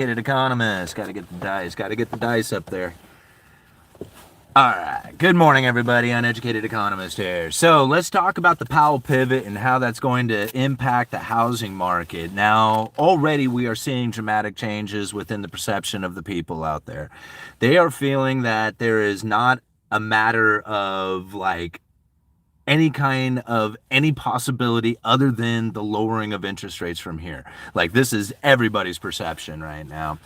Uneducated Economist. Got to get the dice up there. All right. Good morning, everybody. Uneducated Economist here. So let's talk about the Powell pivot and how that's going to impact the housing market. Now, already we are seeing dramatic changes within the perception of the people out there. They are feeling that there is not a matter of any possibility other than the lowering of interest rates from here. Like, this is everybody's perception right now.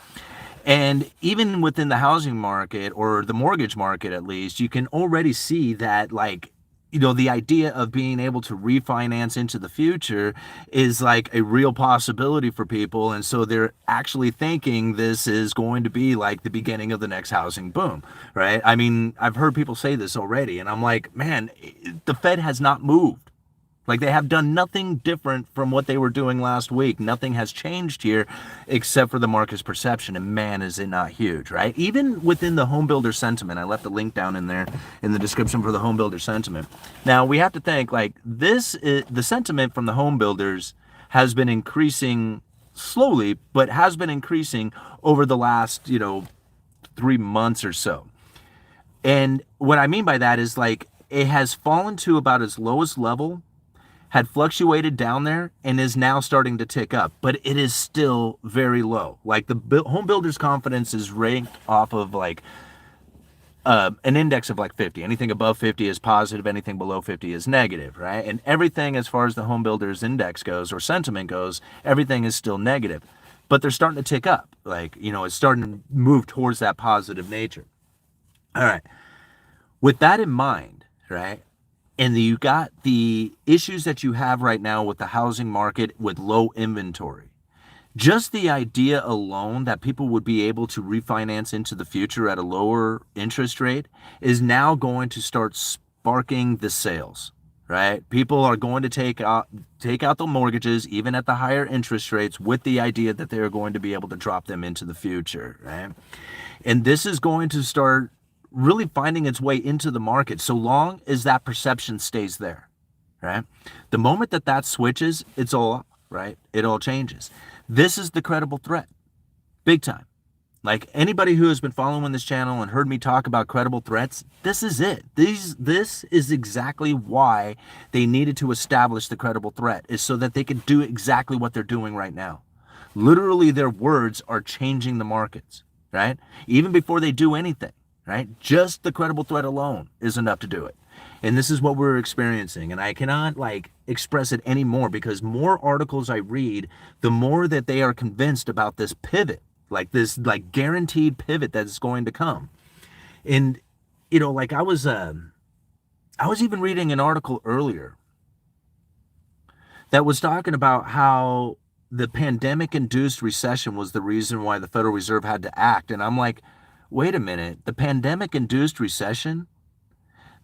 And even within the housing market, or the mortgage market at least, you can already see that, the idea of being able to refinance into the future is like a real possibility for people. And so they're actually thinking this is going to be like the beginning of the next housing boom, right? I mean, I've heard people say this already, and I'm like, man, the Fed has not moved. Like, they have done nothing different from what they were doing last week. Nothing has changed here except for the market's perception. And man, is it not huge, right? Even within the home builder sentiment, I left a link down in there in the description for the home builder sentiment. Now, we have to think, the sentiment from the home builders has been increasing slowly, but has been increasing over the last, 3 months or so. And what I mean by that is, it has fallen to about its lowest level, had fluctuated down there, and is now starting to tick up, but it is still very low. Like, the home builders' confidence is ranked off of an index of 50. Anything above 50 is positive, anything below 50 is negative, right? And everything as far as the home builders index goes, or sentiment goes, everything is still negative, but they're starting to tick up. It's starting to move towards that positive nature. All right. With that in mind, right? And you got the issues that you have right now with the housing market with low inventory. Just the idea alone that people would be able to refinance into the future at a lower interest rate is now going to start sparking the sales, right? People are going to take out the mortgages, even at the higher interest rates, with the idea that they're going to be able to drop them into the future, right? And this is going to start really finding its way into the market, so long as that perception stays there, right? The moment that switches, it's all up, right? It all changes. This is the credible threat, big time. Like, anybody who has been following this channel and heard me talk about credible threats, this is it. This is exactly why they needed to establish the credible threat, is so that they could do exactly what they're doing right now. Literally, their words are changing the markets, right? Even before they do anything. Right? Just the credible threat alone is enough to do it. And this is what we're experiencing. And I cannot express it anymore, because more articles I read, the more that they are convinced about this pivot, this guaranteed pivot that's going to come. And, I was even reading an article earlier that was talking about how the pandemic-induced recession was the reason why the Federal Reserve had to act. And I'm like, wait a minute, the pandemic-induced recession,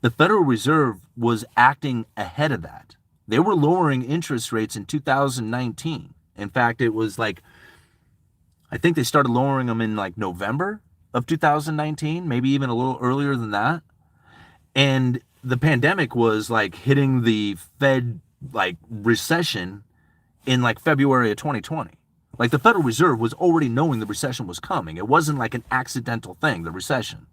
the Federal Reserve was acting ahead of that. They were lowering interest rates in 2019. In fact, it was I think they started lowering them in November of 2019, maybe even a little earlier than that. And the pandemic was hitting the Fed recession in February of 2020. The Federal Reserve was already knowing the recession was coming. It wasn't an accidental thing, the recession.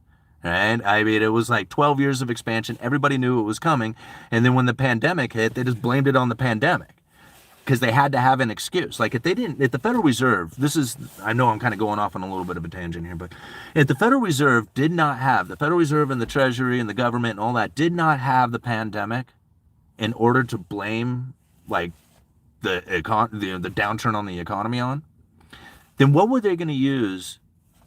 Right? I mean, it was 12 years of expansion. Everybody knew it was coming. And then when the pandemic hit, they just blamed it on the pandemic, because they had to have an excuse. If the Federal Reserve, I know I'm kind of going off on a little bit of a tangent here, but if the Federal Reserve the Federal Reserve and the Treasury and the government and all that did not have the pandemic in order to blame the downturn on the economy on, then what were they going to use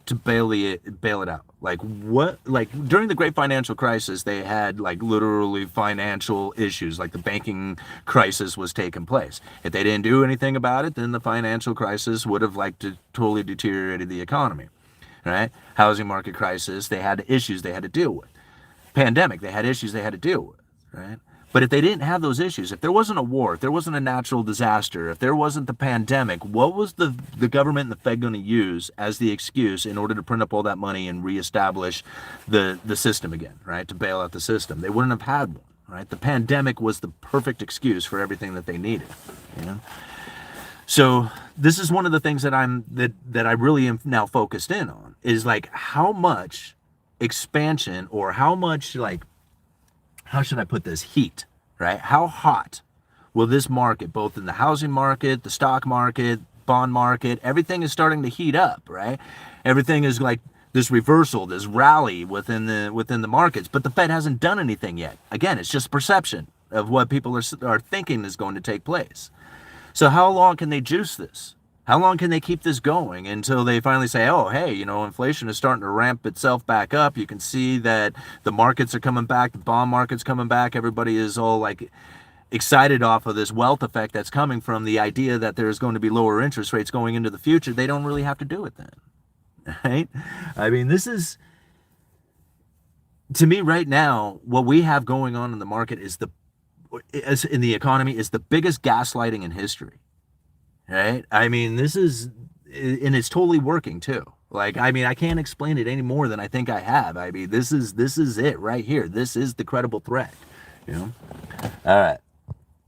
to bail it out? During the Great Financial Crisis, they had literally financial issues, the banking crisis was taking place. If they didn't do anything about it, then the financial crisis would have totally deteriorated the economy, right? Housing market crisis, they had issues they had to deal with. Pandemic, they had issues they had to deal with, right? But if they didn't have those issues, if there wasn't a war, if there wasn't a natural disaster, if there wasn't the pandemic, what was the government and the Fed going to use as the excuse in order to print up all that money and reestablish the system again, right? To bail out the system. They wouldn't have had one, right? The pandemic was the perfect excuse for everything that they needed, you know? So this is one of the things that I really am now focused in on, is like how much expansion, or how much, like, how should I put this, heat, right? How hot will this market, both in the housing market, the stock market, bond market, everything is starting to heat up, right? Everything is like this reversal, this rally within the markets, but the Fed hasn't done anything yet. Again, it's just perception of what people are thinking is going to take place. So how long can they juice this? How long can they keep this going until they finally say, oh, hey, inflation is starting to ramp itself back up. You can see that the markets are coming back, the bond market's coming back. Everybody is all like excited off of this wealth effect that's coming from the idea that there's going to be lower interest rates going into the future. They don't really have to do it then, right? I mean, this is, to me right now, what we have going on in the market in the economy is the biggest gaslighting in history. Right? I mean, this is, and it's totally working too. Like, I mean, I can't explain it any more than I think I have. I mean, this is it right here. This is the credible threat. All right.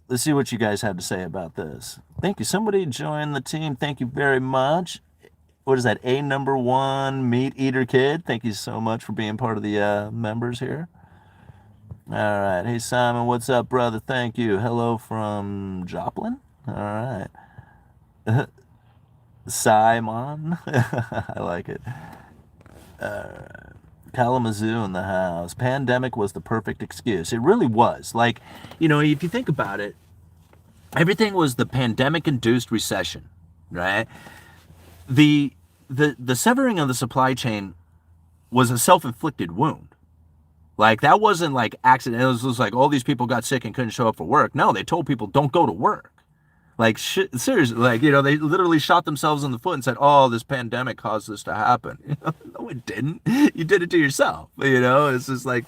Let's see what you guys have to say about this. Thank you. Somebody joined the team. Thank you very much. What is that? A number one meat eater kid. Thank you so much for being part of the members here. All right. Hey, Simon, what's up, brother? Thank you. Hello from Joplin. All right. Simon. I like it. Kalamazoo in the house. Pandemic was the perfect excuse. It really was. Like, if you think about it, everything was the pandemic-induced recession, right? The severing of the supply chain was a self-inflicted wound. Like, that wasn't like accident. It was just like all these people got sick and couldn't show up for work. No, they told people don't go to work. Like, shit, seriously, like, they literally shot themselves in the foot and said, oh, this pandemic caused this to happen. No, it didn't. You did it to yourself. It's just like,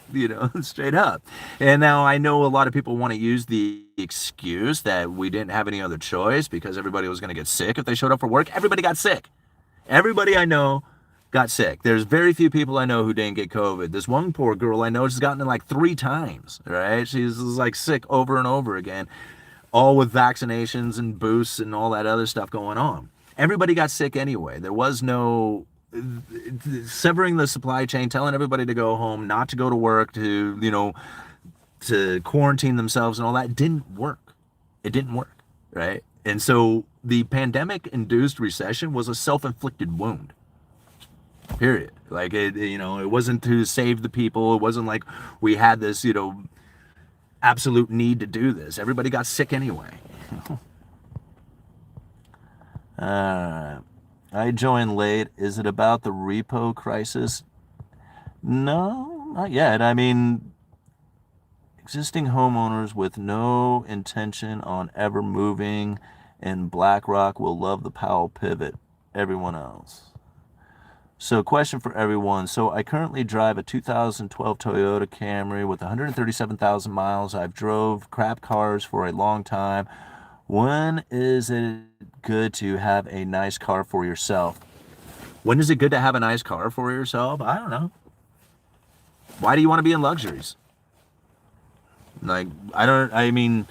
straight up. And now I know a lot of people want to use the excuse that we didn't have any other choice because everybody was going to get sick if they showed up for work. Everybody got sick. Everybody I know got sick. There's very few people I know who didn't get COVID. This one poor girl I know has gotten it like 3 times, right? She's like sick over and over again. All with vaccinations and boosts and all that other stuff going on. Everybody got sick anyway. There was no severing the supply chain, telling everybody to go home, not to go to work, to quarantine themselves and all that. It didn't work. It didn't work, right? And so the pandemic-induced recession was a self-inflicted wound. Period. Like, it wasn't to save the people. It wasn't like we had this, absolute need to do this. Everybody got sick anyway. I joined late. Is it about the repo crisis? No, not yet. I mean, existing homeowners with no intention on ever moving in BlackRock will love the Powell pivot. Everyone else. So, question for everyone. So, I currently drive a 2012 Toyota Camry with 137,000 miles. I've drove crap cars for a long time. When is it good to have a nice car for yourself? When is it good to have a nice car for yourself? I don't know. Why do you want to be in luxuries? Like, I mean,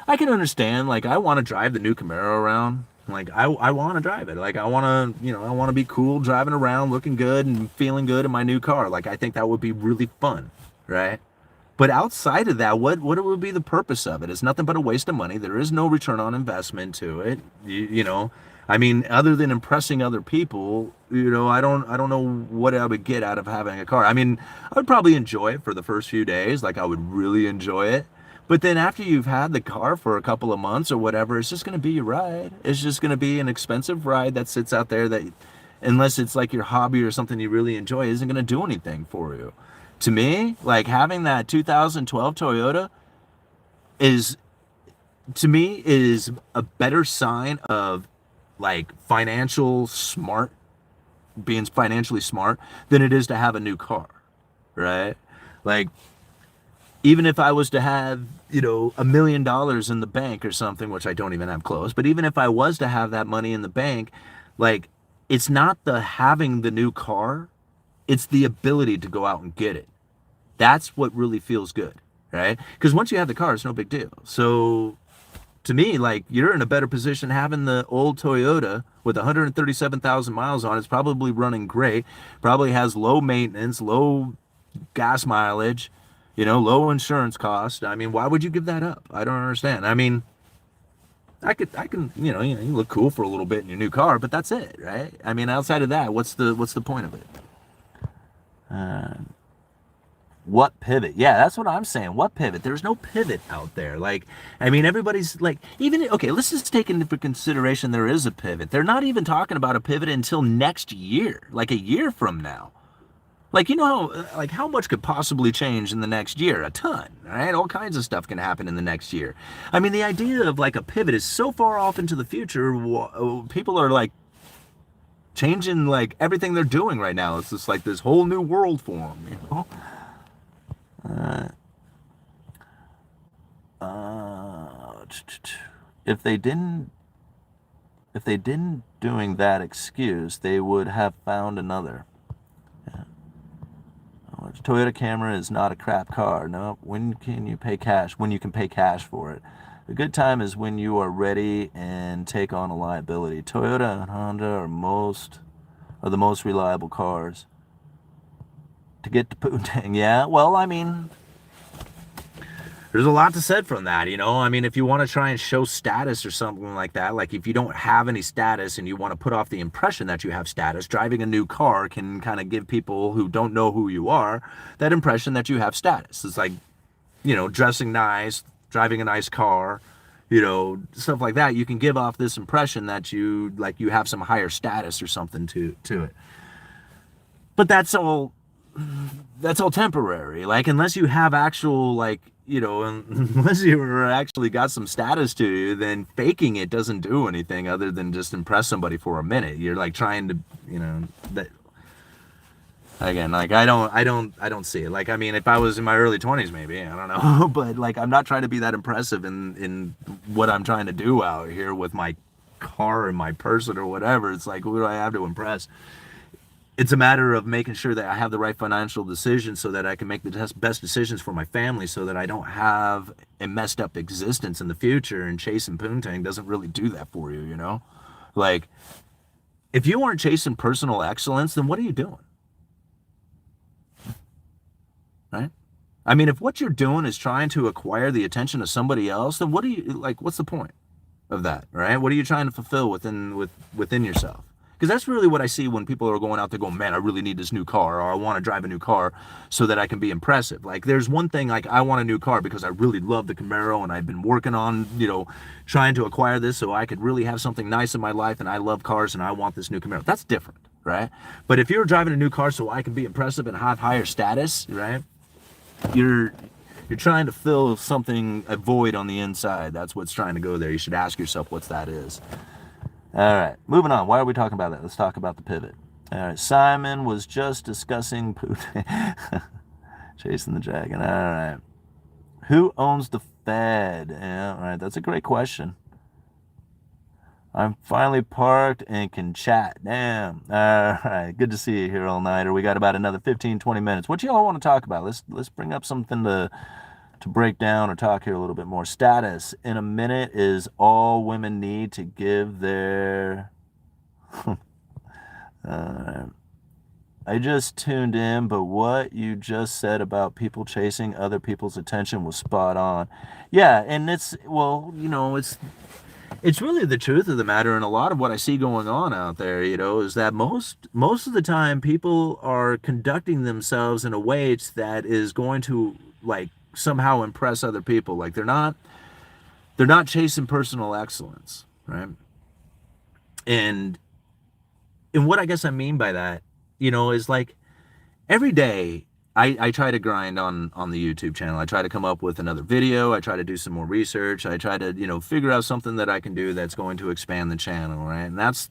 I can understand. Like, I want to drive the new Camaro around. Like, I want to drive it. Like, I want to be cool driving around, looking good and feeling good in my new car. Like, I think that would be really fun, right? But outside of that, what would be the purpose of it? It's nothing but a waste of money. There is no return on investment to it. I mean, other than impressing other people, I don't know what I would get out of having a car. I mean, I would probably enjoy it for the first few days. Like, I would really enjoy it. But then after you've had the car for a couple of months or whatever, it's just going to be your ride. It's just going to be an expensive ride that sits out there that, unless it's like your hobby or something you really enjoy, isn't going to do anything for you. To me, like, having that 2012 Toyota is a better sign of, like, being financially smart than it is to have a new car, right? Like, even if I was to have, $1 million in the bank or something, which I don't even have close, but even if I was to have that money in the bank, like, it's not the having the new car, it's the ability to go out and get it. That's what really feels good, right? Because once you have the car, it's no big deal. So to me, like, you're in a better position having the old Toyota with 137,000 miles on it. It's probably running great, probably has low maintenance, low gas mileage, low insurance cost. I mean, why would you give that up? I don't understand. I mean, I can, you look cool for a little bit in your new car, but that's it, right? I mean, outside of that, what's the point of it? What pivot? Yeah, that's what I'm saying. What pivot? There's no pivot out there. Like, I mean, everybody's like, okay, let's just take into consideration there is a pivot. They're not even talking about a pivot until next year, like a year from now. Like, how much could possibly change in the next year? A ton, right? All kinds of stuff can happen in the next year. I mean, the idea of like a pivot is so far off into the future. People are like changing like everything they're doing right now. It's just like this whole new world for them, If they didn't doing that excuse, they would have found another. Yeah. Toyota Camry is not a crap car. No, when can you pay cash? When you can pay cash for it. A good time is when you are ready and take on a liability. Toyota and Honda are the most reliable cars. To get to Poontang, yeah. Well, I mean, there's a lot to said from that, I mean, if you want to try and show status or something like that, like if you don't have any status and you want to put off the impression that you have status, driving a new car can kind of give people who don't know who you are that impression that you have status. It's like, dressing nice, driving a nice car, stuff like that. You can give off this impression that you have some higher status or something to it. But that's all temporary. Like, unless you have actual, like, unless you actually got some status to you, then faking it doesn't do anything other than just impress somebody for a minute. You're like trying to, that again, like, I don't see it. Like, I mean, if I was in my early 20s, maybe, I don't know, but like, I'm not trying to be that impressive in what I'm trying to do out here with my car and my person or whatever. It's like, who do I have to impress? It's a matter of making sure that I have the right financial decisions so that I can make the best decisions for my family so that I don't have a messed up existence in the future, and chasing poontang doesn't really do that for you, Like, if you aren't chasing personal excellence, then what are you doing? Right? I mean, if what you're doing is trying to acquire the attention of somebody else, then what's the point of that, right? What are you trying to fulfill within yourself? Because that's really what I see when people are going out there going, man, I really need this new car, or I want to drive a new car so that I can be impressive. Like, there's one thing, like, I want a new car because I really love the Camaro and I've been working on, trying to acquire this so I could really have something nice in my life, and I love cars and I want this new Camaro. That's different, right? But if you're driving a new car so I can be impressive and have higher status, right? You're trying to fill a void on the inside. That's what's trying to go there. You should ask yourself what that is. All right, moving on. Why are we talking about that? Let's talk about the pivot. All right, Simon was just discussing chasing the dragon. All right. Who owns the Fed? Yeah, all right, that's a great question. I'm finally parked and can chat. Damn. All right, good to see you here all nighter. We got about another 15, 20 minutes. What y'all want to talk about? Let's bring up something to break down or talk here a little bit more. Status in a minute is all women need to give their I just tuned in, but what you just said about people chasing other people's attention was spot on. Yeah, and it's really the truth of the matter, and a lot of what I see going on out there, is that most of the time people are conducting themselves in a way that is going to, like, somehow impress other people. Like, they're not chasing personal excellence, right? And what I guess I mean by that, is like, every day I try to grind on the YouTube channel. I try to come up with another video. I try to do some more research. I try to, figure out something that I can do that's going to expand the channel, right? And that's,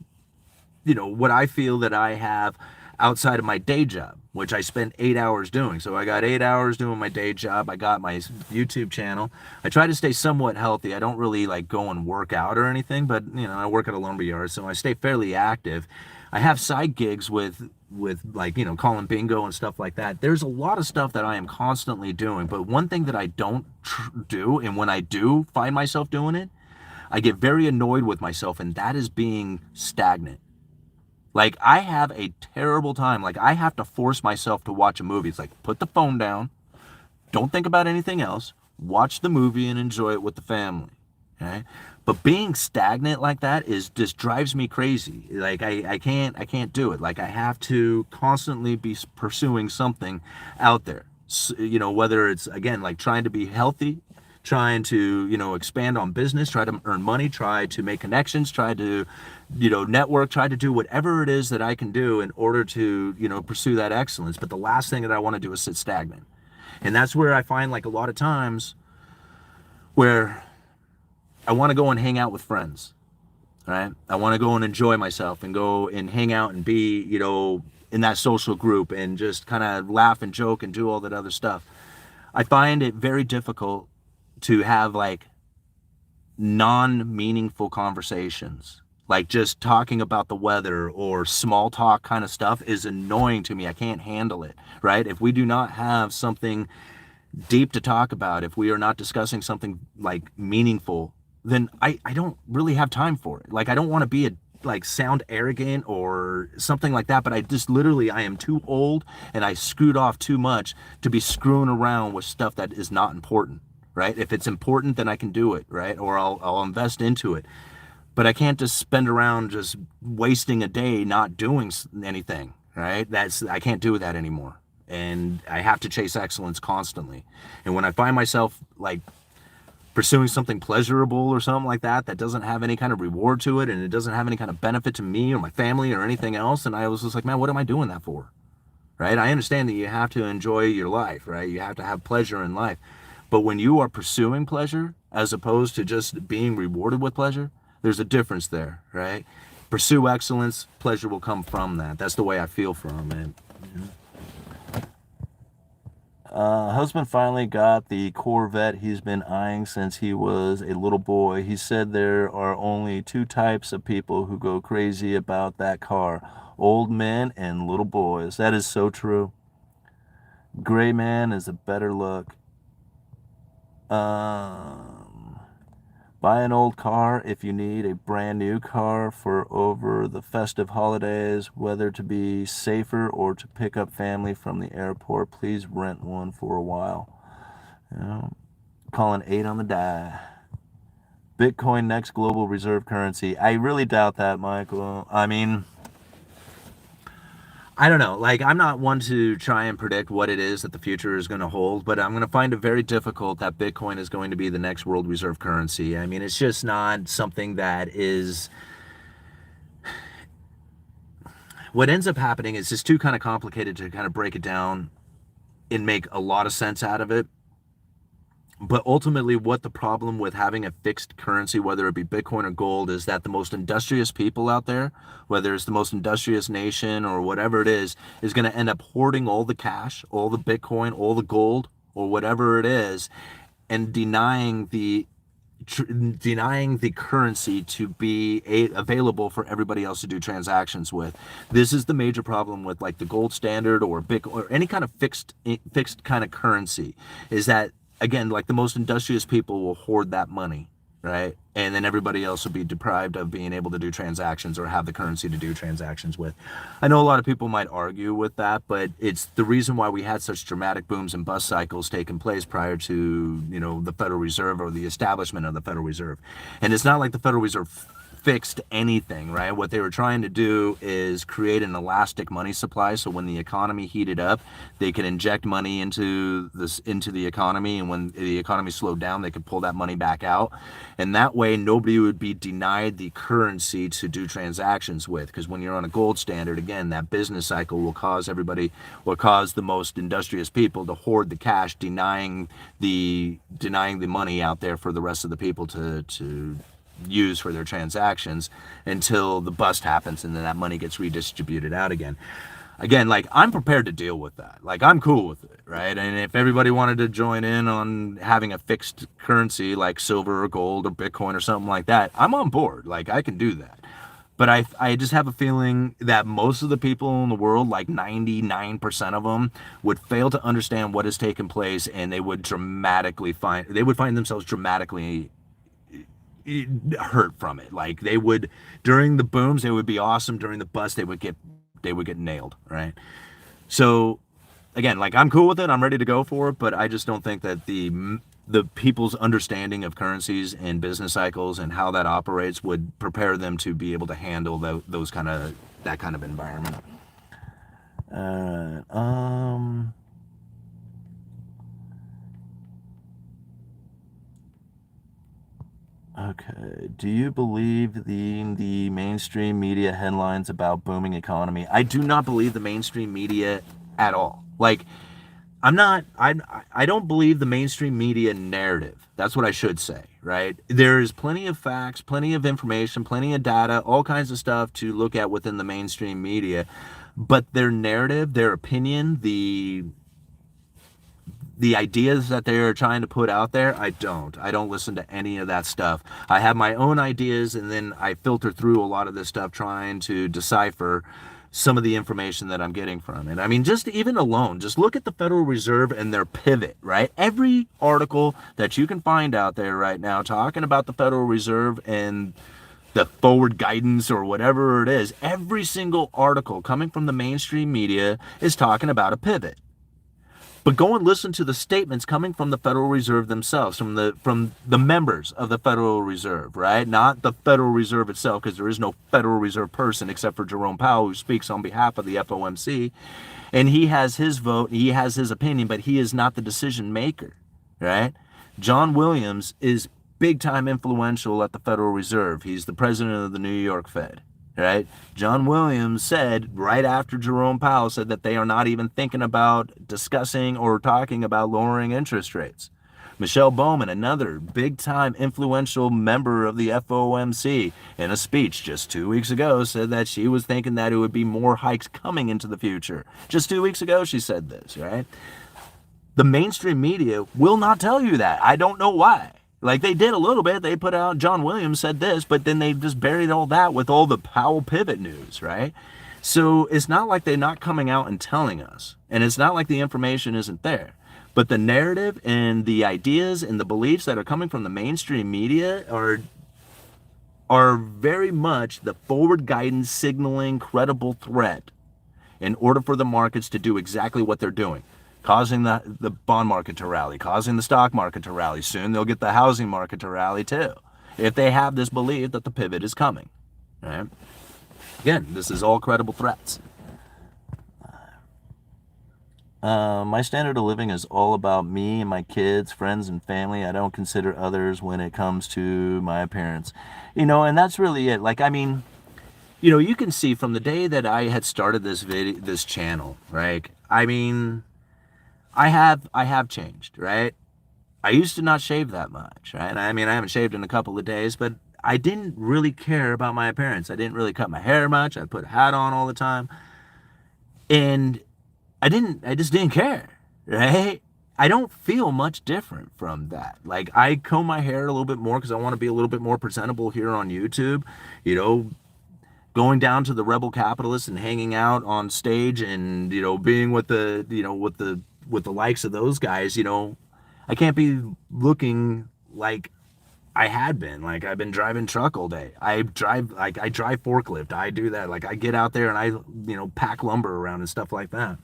what I feel that I have outside of my day job, which I spent 8 hours doing. So I got 8 hours doing my day job. I got my YouTube channel. I try to stay somewhat healthy. I don't really like go and work out or anything, but I work at a lumberyard, so I stay fairly active. I have side gigs with like, calling bingo and stuff like that. There's a lot of stuff that I am constantly doing, but one thing that I don't do, and when I do find myself doing it, I get very annoyed with myself, and that is being stagnant. Like, I have a terrible time. Like, I have to force myself to watch a movie. It's like, put the phone down, don't think about anything else, watch the movie and enjoy it with the family. Okay? But being stagnant like that is just drives me crazy. Like, I can't do it. Like, I have to constantly be pursuing something out there. So, whether it's, again, like trying to be healthy, trying to, expand on business, try to earn money, try to make connections, try to, network, try to do whatever it is that I can do in order to, pursue that excellence. But the last thing that I want to do is sit stagnant. And that's where I find, like, a lot of times where I want to go and hang out with friends, right? I want to go and enjoy myself and go and hang out and be, in that social group and just kind of laugh and joke and do all that other stuff. I find it very difficult to have, like, non-meaningful conversations. Like, just talking about the weather or small talk kind of stuff is annoying to me. I can't handle it, right? If we do not have something deep to talk about, if we are not discussing something like meaningful, then I don't really have time for it. Like, I don't want to be sound arrogant or something like that, but I just literally, I am too old and I screwed off too much to be screwing around with stuff that is not important, right? If it's important, then I can do it, right? Or I'll invest into it. But I can't just spend around just wasting a day not doing anything, right? I can't do that anymore. And I have to chase excellence constantly. And when I find myself, like, pursuing something pleasurable or something like that doesn't have any kind of reward to it, and it doesn't have any kind of benefit to me or my family or anything else, and I was just like, man, what am I doing that for? Right? I understand that you have to enjoy your life, right? You have to have pleasure in life. But when you are pursuing pleasure as opposed to just being rewarded with pleasure, there's a difference there, right? Pursue excellence, pleasure will come from that. That's the way I feel from it. Husband finally got the Corvette he's been eyeing since he was a little boy. He said there are only two types of people who go crazy about that car: old men and little boys. That is so true. Gray man is a better look. Buy an old car if you need a brand new car for over the festive holidays, whether to be safer or to pick up family from the airport. Please rent one for a while. Calling 8 on the die. Bitcoin next global reserve currency. I really doubt that, Michael. I mean, I don't know. Like, I'm not one to try and predict what it is that the future is going to hold, but I'm going to find it very difficult that Bitcoin is going to be the next world reserve currency. I mean, it's just not something that is... What ends up happening is just too kind of complicated to kind of break it down and make a lot of sense out of it. But ultimately, what the problem with having a fixed currency, whether it be Bitcoin or gold, is that the most industrious people out there, whether it's the most industrious nation or whatever it is going to end up hoarding all the cash, all the Bitcoin, all the gold, or whatever it is, and denying the currency to be available for everybody else to do transactions with. This is the major problem with, like, the gold standard or Bitcoin or any kind of fixed kind of currency, is that, again, like, the most industrious people will hoard that money, right? And then everybody else will be deprived of being able to do transactions or have the currency to do transactions with. I know a lot of people might argue with that, but it's the reason why we had such dramatic booms and bust cycles taking place prior to, the Federal Reserve or the establishment of the Federal Reserve. And it's not like the Federal Reserve fixed anything, right? What they were trying to do is create an elastic money supply, so when the economy heated up, they could inject money into the economy, and when the economy slowed down, they could pull that money back out. And that way nobody would be denied the currency to do transactions with, because when you're on a gold standard, again, that business cycle will cause the most industrious people to hoard the cash, denying the money out there for the rest of the people to use for their transactions until the bust happens, and then that money gets redistributed out again. Again, like, I'm prepared to deal with that. Like, I'm cool with it, right? And if everybody wanted to join in on having a fixed currency like silver or gold or Bitcoin or something like that, I'm on board. Like, I can do that. But I just have a feeling that most of the people in the world, like 99% of them, would fail to understand what has taken place, and they would find themselves dramatically hurt from it. Like they would, during the booms, they would be awesome. During the bust, they would get nailed, right? So again, like I'm cool with it. I'm ready to go for it, but I just don't think that the people's understanding of currencies and business cycles and how that operates would prepare them to be able to handle those kind of that kind of environment. Okay. Do you believe the mainstream media headlines about booming economy? I do not believe the mainstream media at all. Like, I don't believe the mainstream media narrative. That's what I should say, right? There's plenty of facts, plenty of information, plenty of data, all kinds of stuff to look at within the mainstream media. But their narrative, their opinion, the ideas that they're trying to put out there, I don't listen to any of that stuff. I have my own ideas, and then I filter through a lot of this stuff trying to decipher some of the information that I'm getting from it. I mean, just even alone, just look at the Federal Reserve and their pivot, right? Every article that you can find out there right now talking about the Federal Reserve and the forward guidance or whatever it is, every single article coming from the mainstream media is talking about a pivot. But go and listen to the statements coming from the Federal Reserve themselves, from the members of the Federal Reserve, right? Not the Federal Reserve itself, because there is no Federal Reserve person except for Jerome Powell, who speaks on behalf of the FOMC. And he has his vote, he has his opinion, but he is not the decision maker, right? John Williams is big time influential at the Federal Reserve. He's the president of the New York Fed. Right? John Williams said right after Jerome Powell said that they are not even thinking about discussing or talking about lowering interest rates. Michelle Bowman, another big-time influential member of the FOMC, in a speech just 2 weeks ago said that she was thinking that it would be more hikes coming into the future. Just 2 weeks ago she said this, right? The mainstream media will not tell you that. I don't know why. Like they did a little bit. They put out John Williams said this, but then they just buried all that with all the Powell pivot news, right? So it's not like they're not coming out and telling us. And it's not like the information isn't there. But the narrative and the ideas and the beliefs that are coming from the mainstream media are very much the forward guidance signaling credible threat in order for the markets to do exactly what they're doing. Causing the bond market to rally, causing the stock market to rally. Soon they'll get the housing market to rally too, if they have this belief that the pivot is coming. Right? Again, this is all credible threats. My standard of living is all about me and my kids, friends, and family. I don't consider others when it comes to my appearance. And that's really it. Like, I mean, you can see from the day that I had started this channel, right? I mean, I have changed, right? I used to not shave that much, right? I mean, I haven't shaved in a couple of days, but I didn't really care about my appearance. I didn't really cut my hair much. I put a hat on all the time. And I just didn't care, right? I don't feel much different from that. Like I comb my hair a little bit more because I want to be a little bit more presentable here on YouTube, going down to the Rebel Capitalist and hanging out on stage and, being with the likes of those guys, I can't be looking like I had been. Like I've been driving truck all day. I drive forklift. I do that. Like I get out there and I, pack lumber around and stuff like that,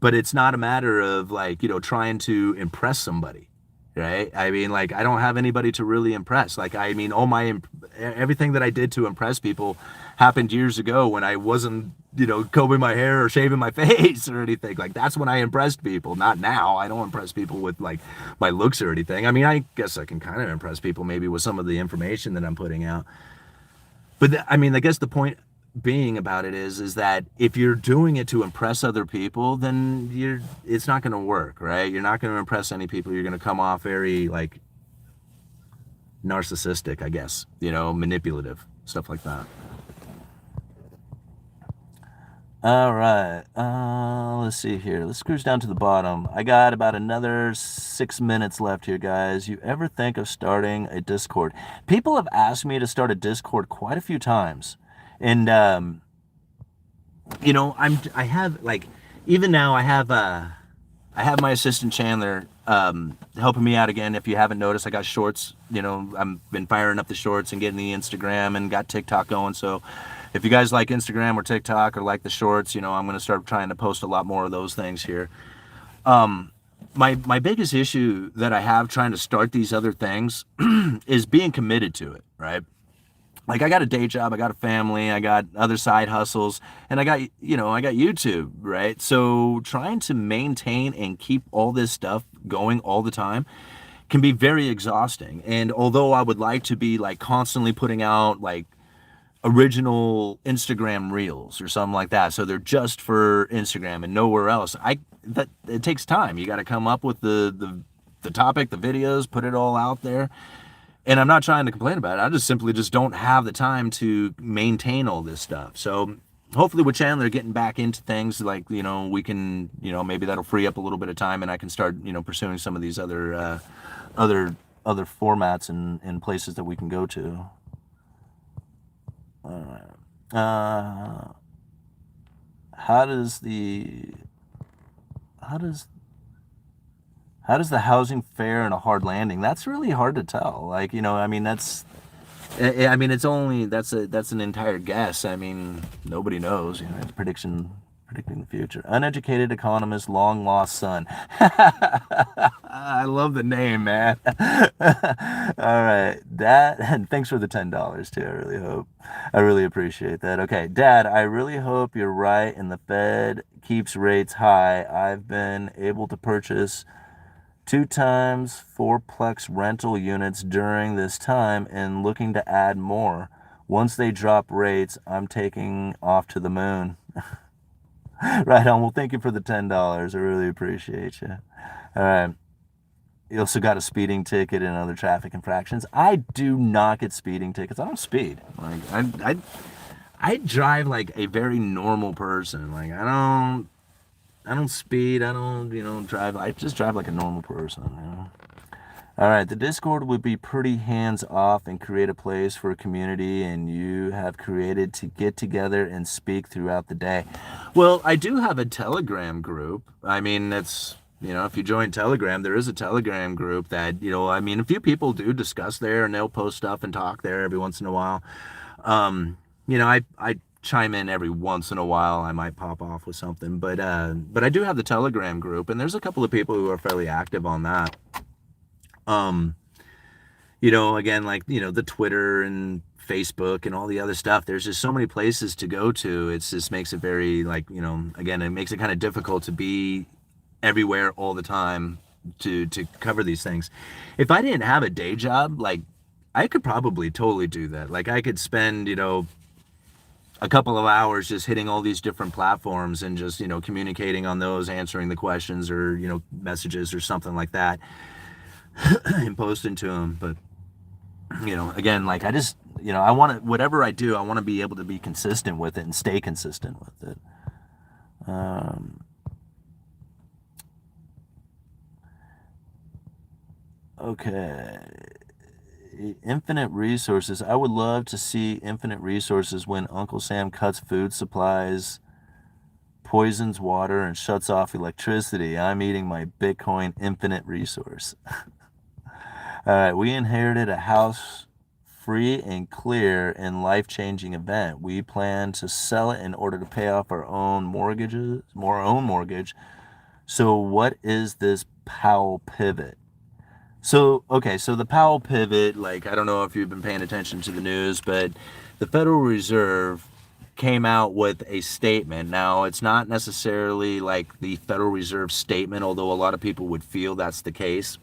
but it's not a matter of like, trying to impress somebody. Right? I mean, like, I don't have anybody to really impress. Like, I mean, everything that I did to impress people happened years ago when I wasn't, combing my hair or shaving my face or anything. Like, that's when I impressed people, not now. I don't impress people with, like, my looks or anything. I mean, I guess I can kind of impress people maybe with some of the information that I'm putting out. But, I mean, I guess the point being about it is that if you're doing it to impress other people, then it's not going to work, right? You're not going to impress any people. You're going to come off very like narcissistic, I guess, manipulative, stuff like that. All right, let's see here. Let's cruise down to the bottom. I got about another 6 minutes left here, guys. You ever think of starting a Discord? People have asked me to start a Discord quite a few times. And, I have like, even now I I have my assistant Chandler helping me out again. If you haven't noticed, I got shorts. You know, I've been firing up the shorts and getting the Instagram and got TikTok going. So if you guys like Instagram or TikTok or like the shorts, you know, I'm going to start trying to post a lot more of those things here. My biggest issue that I have trying to start these other things is being committed to it, right? Like I got a day job, I got a family, I got other side hustles, and I got YouTube, right? So trying to maintain and keep all this stuff going all the time can be very exhausting. And although I would like to be like constantly putting out like original Instagram reels or something like that, so they're just for Instagram and nowhere else, that it takes time. You got to come up with the topic, the videos, put it all out there. And I'm not trying to complain about it. I just simply just don't have the time to maintain all this stuff. So hopefully with Chandler getting back into things, like, you know, we can, you know, maybe that'll free up a little bit of time and I can start, you know, pursuing some of these other formats and places that we can go to. How does the housing fare in a hard landing? That's really hard to tell. Like, you know, I mean, it's only, that's an entire guess. I mean, nobody knows, you know, it's predicting the future. Uneducated Economist, long lost son. I love the name, man. All right, Dad, and thanks for the $10 too. I really appreciate that. Okay, Dad, I really hope you're right and the Fed keeps rates high. I've been able to purchase 2 times 4-plex rental units during this time and looking to add more. Once they drop rates, I'm taking off to the moon. Right on. Well, thank you for the $10. I really appreciate you. All right. You also got a speeding ticket and other traffic infractions. I do not get speeding tickets. I don't speed. Like I drive like a very normal person. Like I don't speed. I don't, you know, drive. I just drive like a normal person, you know. All right, the Discord would be pretty hands-off and create a place for a community, and you have created to get together and speak throughout the day. Well, I do have a Telegram group. I mean, that's, you know, if you join Telegram, there is a Telegram group that, you know, I mean, a few people do discuss there, and they'll post stuff and talk there every once in a while. You know, I chime in every once in a while. I might pop off with something, but I do have the Telegram group, and there's a couple of people who are fairly active on that. You know, again, like, you know, the Twitter and Facebook and all the other stuff, there's just so many places to go to. It just makes it very, like, you know, again, it makes it kind of difficult to be everywhere all the time to cover these things. If I didn't have a day job, like, I could probably totally do that. Like, I could spend, you know, a couple of hours just hitting all these different platforms and just, you know, communicating on those, answering the questions or, you know, messages or something like that and posting to them. But, you know, again, like, I just, you know, I want to, whatever I do, I want to be able to be consistent with it and stay consistent with it. Okay. Infinite resources. I would love to see infinite resources when Uncle Sam cuts food supplies, poisons water, and shuts off electricity. I'm eating my Bitcoin infinite resource. All right, we inherited a house free and clear and life-changing event. We plan to sell it in order to pay off our own mortgage. So what is this Powell pivot? So, okay, so the Powell pivot, like, I don't know if you've been paying attention to the news, but the Federal Reserve came out with a statement. Now, it's not necessarily like the Federal Reserve statement, although a lot of people would feel that's the case,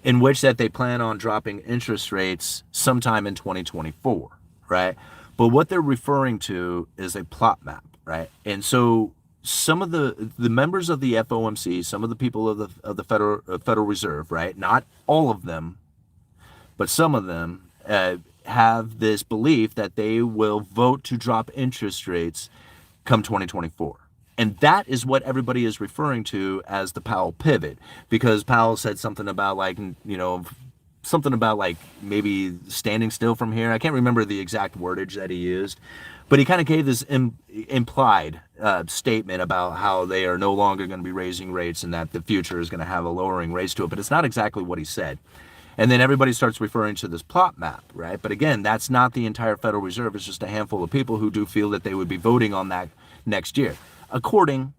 in which that they plan on dropping interest rates sometime in 2024, right? But what they're referring to is a plot map, right? And so some of the members of the FOMC, some of the people of the Federal Reserve, right? Not all of them, but some of them have this belief that they will vote to drop interest rates come 2024. And that is what everybody is referring to as the Powell pivot, because Powell said something about, like, you know, something about like maybe standing still from here. I can't remember the exact wordage that he used, but he kind of gave this implied statement about how they are no longer going to be raising rates and that the future is going to have a lowering rates to it, but it's not exactly what he said. And then everybody starts referring to this plot map, right? But again, that's not the entire Federal Reserve. It's just a handful of people who do feel that they would be voting on that next year, according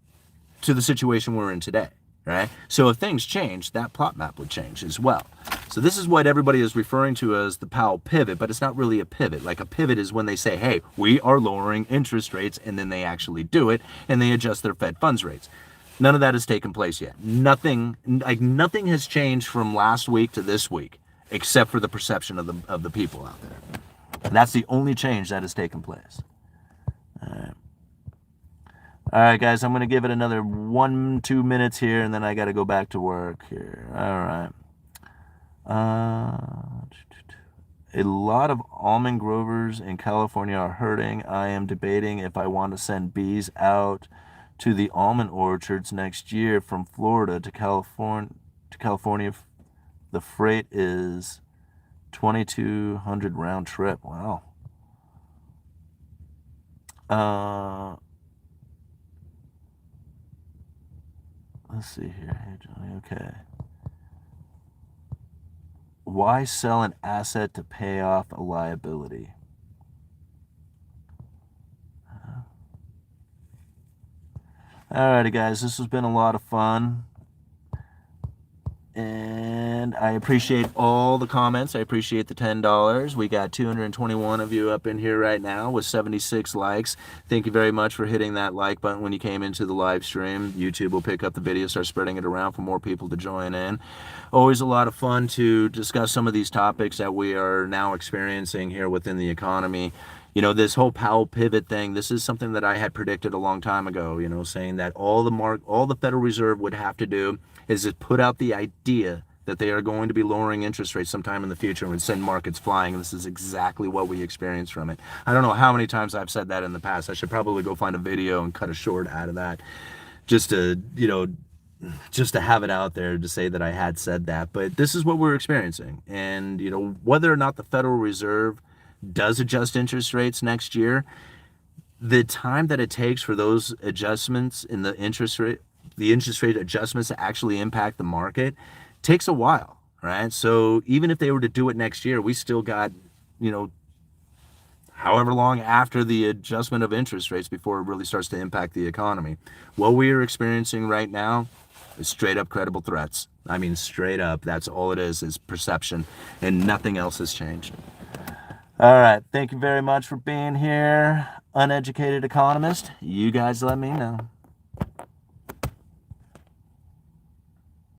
to the situation we're in today, right? So if things change, that plot map would change as well. So this is what everybody is referring to as the Powell pivot, but it's not really a pivot. Like a pivot is when they say, hey, we are lowering interest rates, and then they actually do it, and they adjust their Fed funds rates. None of that has taken place yet. Nothing has changed from last week to this week, except for the perception of the people out there. And that's the only change that has taken place. All right, guys, I'm going to give it another 1-2 minutes here, and then I got to go back to work here. All right. A lot of almond growers in California are hurting. I am debating if I want to send bees out to the almond orchards next year from Florida to California. The freight is $2,200 round trip. Wow. Let's see here. Hey, Johnny. Okay. Why sell an asset to pay off a liability? Alrighty, guys, this has been a lot of fun. And I appreciate all the comments. I appreciate the $10. We got 221 of you up in here right now with 76 likes. Thank you very much for hitting that like button when you came into the live stream. YouTube will pick up the video, start spreading it around for more people to join in. Always a lot of fun to discuss some of these topics that we are now experiencing here within the economy. You know, this whole Powell pivot thing, this is something that I had predicted a long time ago, you know, saying that all the Federal Reserve would have to do is just put out the idea that they are going to be lowering interest rates sometime in the future and would send markets flying. This is exactly what we experienced from it. I don't know how many times I've said that in the past. I should probably go find a video and cut a short out of that just to, you know, just to have it out there to say that I had said that. But this is what we're experiencing. And, you know, whether or not the Federal Reserve does adjust interest rates next year, the time that it takes for those adjustments in the interest rate adjustments to actually impact the market takes a while, right? So even if they were to do it next year, we still got, you know, however long after the adjustment of interest rates before it really starts to impact the economy. What we are experiencing right now is straight up credible threats. I mean, straight up, that's all it is perception, and nothing else has changed. All right, thank you very much for being here. Uneducated Economist, you guys let me know.